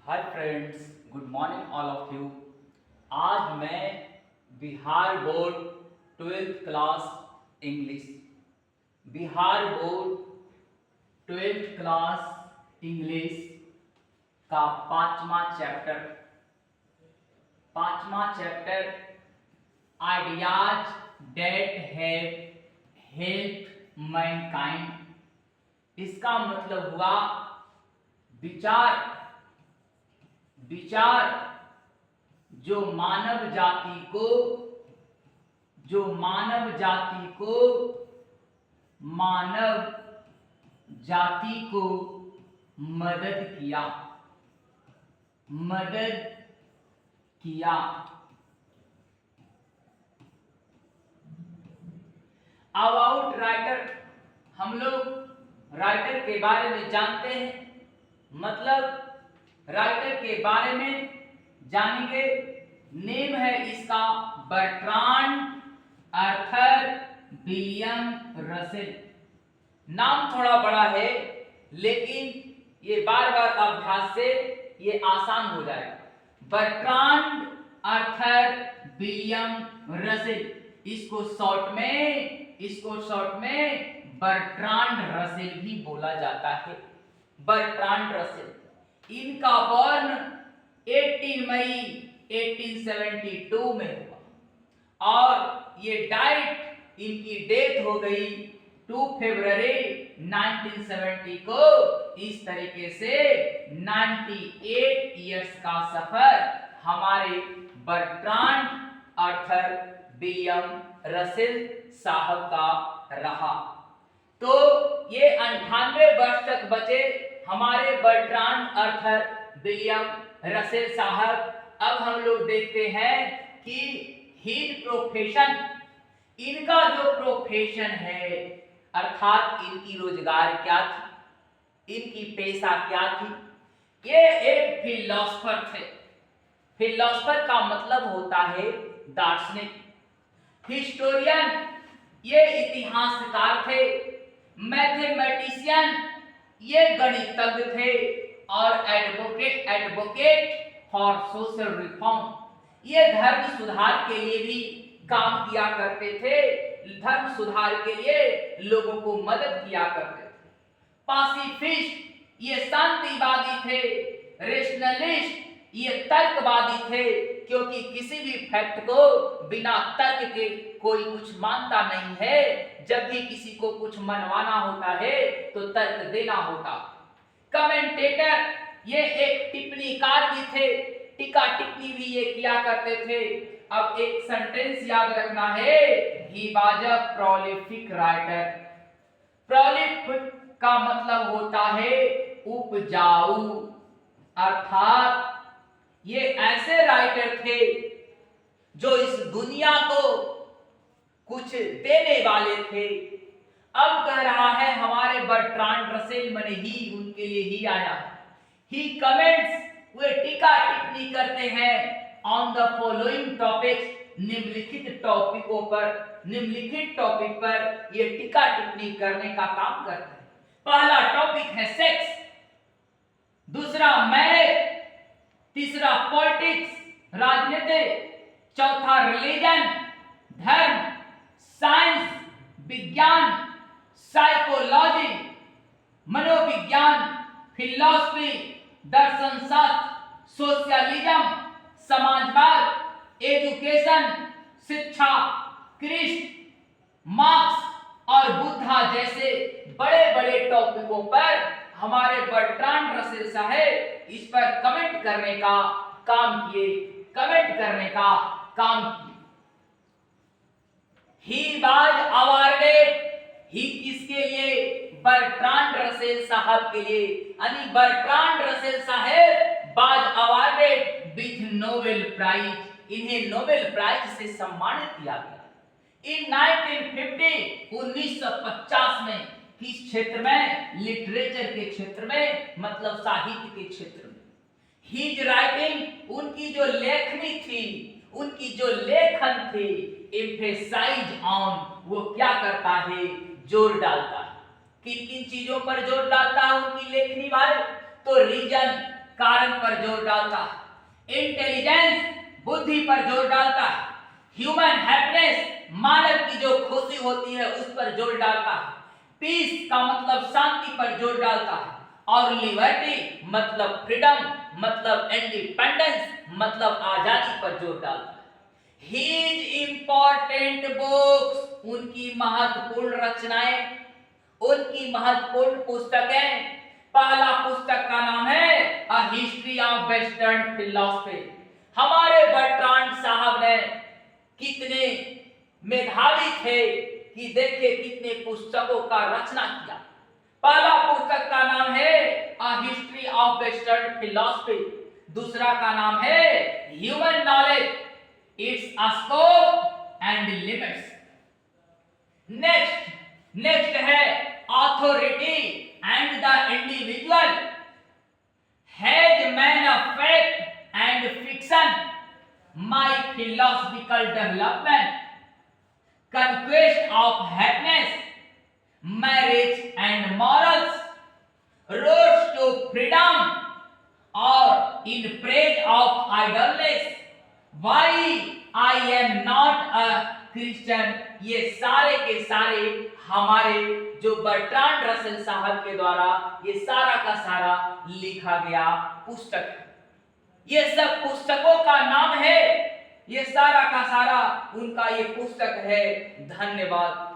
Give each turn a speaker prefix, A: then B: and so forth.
A: Hi friends, good morning all of you. आज मैं Bihar board 12th class English Bihar board 12th class English का पांचवा chapter ideas that have help mankind. इसका मतलब हुआ विचार विचार जो मानव जाति को मदद किया। अबाउट राइटर, हम लोग राइटर के बारे में जानते हैं, मतलब राइटर के बारे में जानेंगे। नेम है इसका बर्ट्रांड आर्थर विलियम रसेल। नाम थोड़ा बड़ा है, लेकिन ये बार बार अभ्यास से ये आसान हो जाएगा। बर्ट्रांड आर्थर विलियम रसेल, इसको शॉर्ट में बर्ट्रांड रसेल भी बोला जाता है। बर्ट्रांड रसेल, इनका बर्न 18 मई 1872 में हुआ और ये इनकी डेथ हो गई 2 फरवरी 1970 को। इस तरीके से 98 इयर्स का सफर हमारे बर्ट्रांड आर्थर विलियम रसेल साहब का रहा। तो ये 98 वर्ष तक बचे हमारे बर्ट्रांड आर्थर विलियम रसेल साहब। अब हम लोग देखते हैं कि इनका जो प्रोफेशन है, अर्थात इनकी रोजगार क्या थी, इनकी पेशा क्या थी। ये एक फिलोसफर थे। फिलोसफर का मतलब होता है दार्शनिक। हिस्टोरियन, ये इतिहासकार थे। मैथमेटिशियन, ये गणितज्ञ थे। और एडवोकेट फॉर सोशल रिफॉर्म, ये धर्म सुधार के लिए भी काम किया करते थे। धर्म सुधार के लिए लोगों को मदद किया करते थे। पासिफिस्ट, ये शांतिवादी थे। रेशनलिस्ट, ये तर्कवादी थे, क्योंकि किसी भी फैक्ट को बिना तर्क के कोई कुछ मानता नहीं है। जब भी किसी को कुछ मनवाना होता है तो तर्क देना होता। कमेंटेटर, ये एक टिप्पणीकार भी थे, टीका टिप्पणी भी ये किया करते थे। अब एक सेंटेंस याद रखना है, he was a prolific writer. Prolific का मतलब होता है उपजाऊ, अर्थात ये ऐसे राइटर थे जो इस दुनिया को कुछ देने वाले थे। अब कह रहा है हमारे बर्ट्रांड रसेल मने ही उनके लिए ही आया। ही कमेंट्स, वे टीका टिप्पणी करते हैं ऑन द फॉलोइंग टॉपिक्स, निम्नलिखित टॉपिक पर ये टीका टिप्पणी करने का काम करते हैं। पहला टॉपिक है सेक्स, दूसरा मैरिज, तीसरा पॉलिटिक्स राजनीति, चौथा रिलीजन धर्म, साइंस विज्ञान, साइकोलॉजी मनोविज्ञान, फिलॉसफी दर्शन शास्त्र, सोशलिज्म समाजवाद, एजुकेशन शिक्षा, क्रिस्ट मार्क्स और बुद्धा जैसे बड़े बड़े टॉपिकों पर हमारे बर्ट्रांड रसेल साहब इस पर कमेंट करने का काम किए। ही वाज अवार्डेड, ही किसके लिए? बर्ट्रांड रसेल साहब के लिए। यानी बर्ट्रांड रसेल साहब was awarded with Nobel Prize, इन्हें नोबेल प्राइज से सम्मानित किया गया। इन 1950 में किस क्षेत्र में? लिटरेचर के क्षेत्र में, मतलब साहित्य के क्षेत्र में। हिज राइटिंग, उनकी जो लेखनी थी, उनकी जो लेखन थी, एम्फेसाइज ऑन, वो क्या करता है? जोर डालता है। किन किन चीजों पर जोर डालता है उनकी लेखनी भाई? तो रीजन, कारण पर जोर डालता है, इंटेलिजेंस बुद्धि पर जोर डालता है, ह्यूमन हैप्पीनेस मानव की जो खुशी होती है उस पर जोर डालता है, पीस का मतलब शांति पर जोर डालता है, और लिबर्टी मतलब फ्रीडम, मतलब इंडिपेंडेंस, मतलब आजादी पर जोर डालता है। His important books, उनकी महत्वपूर्ण रचनाएं, उनकी महत्वपूर्ण पुस्तकें। पहला पुस्तक का नाम है a history of western philosophy. हमारे बर्ट्रांड साहब ने कितने मेधावी थे कि देखिए कितने पुस्तकों का रचना किया। पहला पुस्तक का नाम है a history of western philosophy, दूसरा का नाम है human knowledge, its scope and limits. Next है authority and the individual, has man of fact and fiction, my philosophical development, conquest of happiness, marriage and morals, road to freedom, और in praise of idleness, why I am not a Christian. ये सारे के सारे हमारे जो Bertrand Russell साहब के द्वारा ये सारा का सारा लिखा गया पुस्तक है। ये सब पुस्तकों का नाम है, ये सारा का सारा उनका ये पुस्तक है। धन्यवाद।